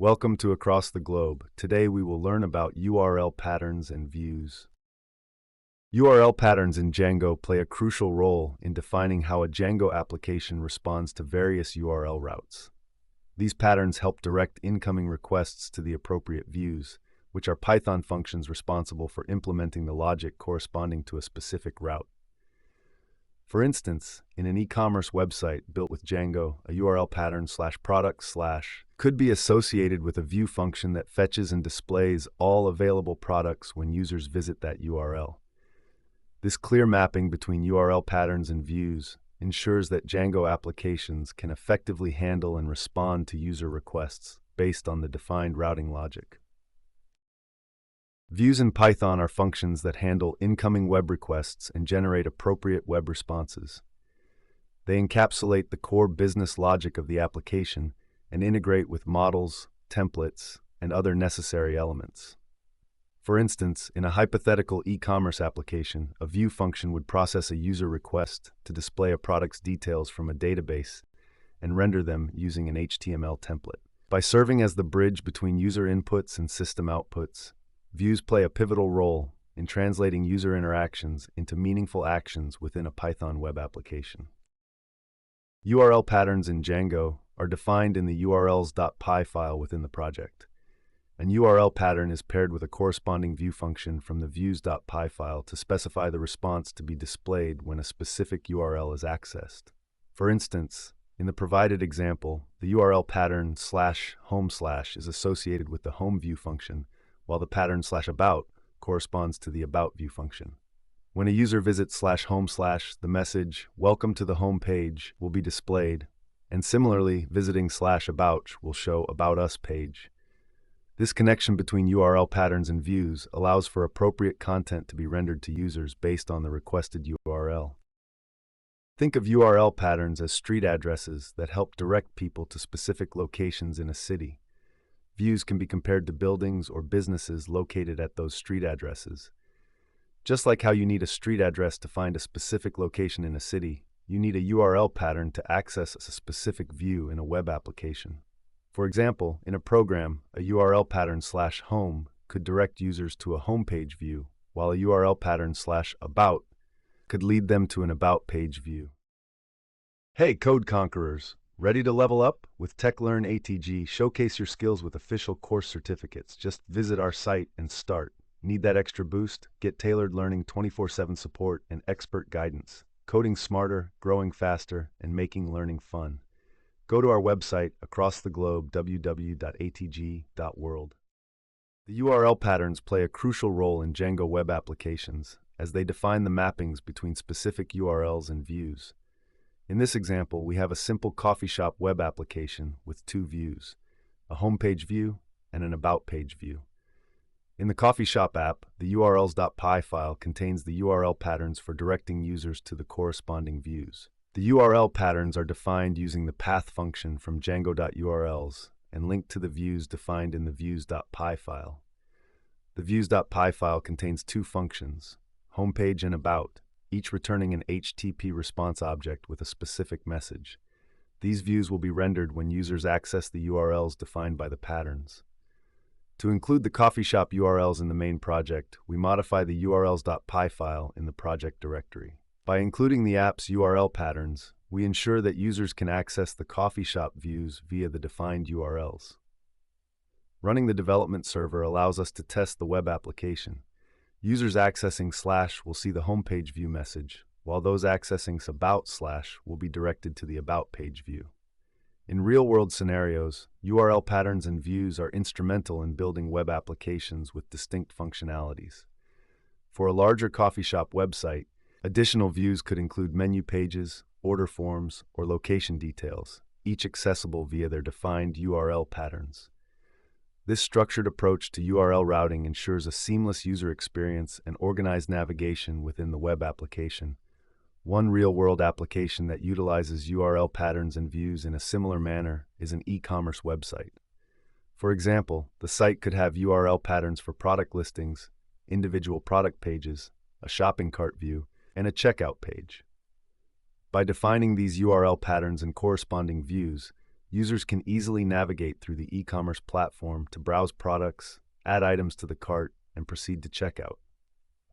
Welcome to Across the Globe. Today we will learn about URL patterns and views. URL patterns in Django play a crucial role in defining how a Django application responds to various URL routes. These patterns help direct incoming requests to the appropriate views, which are Python functions responsible for implementing the logic corresponding to a specific route. For instance, in an e-commerce website built with Django, a URL pattern /product/ could be associated with a view function that fetches and displays all available products when users visit that URL. This clear mapping between URL patterns and views ensures that Django applications can effectively handle and respond to user requests based on the defined routing logic. Views in Python are functions that handle incoming web requests and generate appropriate web responses. They encapsulate the core business logic of the application and integrate with models, templates, and other necessary elements. For instance, in a hypothetical e-commerce application, a view function would process a user request to display a product's details from a database and render them using an HTML template. By serving as the bridge between user inputs and system outputs, views play a pivotal role in translating user interactions into meaningful actions within a Python web application. URL patterns in Django are defined in the urls.py file within the project. An URL pattern is paired with a corresponding view function from the views.py file to specify the response to be displayed when a specific URL is accessed. For instance, in the provided example, the URL pattern /home/ is associated with the home view function, while the pattern /about corresponds to the about view function. When a user visits /home/, the message, "Welcome to the home page," will be displayed, and similarly, visiting /about will show About Us page. This connection between URL patterns and views allows for appropriate content to be rendered to users based on the requested URL. Think of URL patterns as street addresses that help direct people to specific locations in a city. Views can be compared to buildings or businesses located at those street addresses. Just like how you need a street address to find a specific location in a city, you need a URL pattern to access a specific view in a web application. For example, in a program, a URL pattern /home could direct users to a homepage view, while a URL pattern /about could lead them to an about page view. Hey, code conquerors! Ready to level up? With TechLearn ATG, showcase your skills with official course certificates. Just visit our site and start. Need that extra boost? Get tailored learning 24/7 support and expert guidance. Coding smarter, growing faster, and making learning fun. Go to our website, across the globe, www.atg.world. The URL patterns play a crucial role in Django web applications, as they define the mappings between specific URLs and views. In this example, we have a simple coffee shop web application with two views, a homepage view and an about page view. In the coffee shop app, the urls.py file contains the URL patterns for directing users to the corresponding views. The URL patterns are defined using the path function from django.urls and linked to the views defined in the views.py file. The views.py file contains two functions, homepage and about, each returning an HTTP response object with a specific message. These views will be rendered when users access the URLs defined by the patterns. To include the coffee shop URLs in the main project, we modify the urls.py file in the project directory. By including the app's URL patterns, we ensure that users can access the coffee shop views via the defined URLs. Running the development server allows us to test the web application. Users accessing / will see the homepage view message, while those accessing about / will be directed to the about page view. In real-world scenarios, URL patterns and views are instrumental in building web applications with distinct functionalities. For a larger coffee shop website, additional views could include menu pages, order forms, or location details, each accessible via their defined URL patterns. This structured approach to URL routing ensures a seamless user experience and organized navigation within the web application. One real-world application that utilizes URL patterns and views in a similar manner is an e-commerce website. For example, the site could have URL patterns for product listings, individual product pages, a shopping cart view, and a checkout page. By defining these URL patterns and corresponding views, users can easily navigate through the e-commerce platform to browse products, add items to the cart, and proceed to checkout.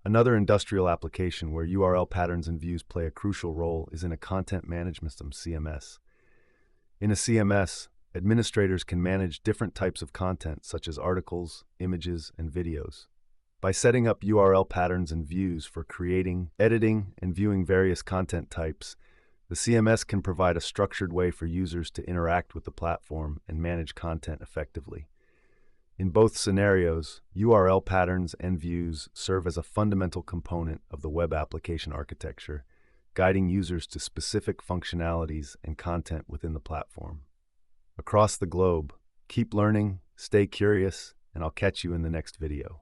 Another industrial application where URL patterns and views play a crucial role is in a content management system (CMS). In a CMS, administrators can manage different types of content such as articles, images, and videos. By setting up URL patterns and views for creating, editing, and viewing various content types, the CMS can provide a structured way for users to interact with the platform and manage content effectively. In both scenarios, URL patterns and views serve as a fundamental component of the web application architecture, guiding users to specific functionalities and content within the platform. Across the globe, keep learning, stay curious, and I'll catch you in the next video.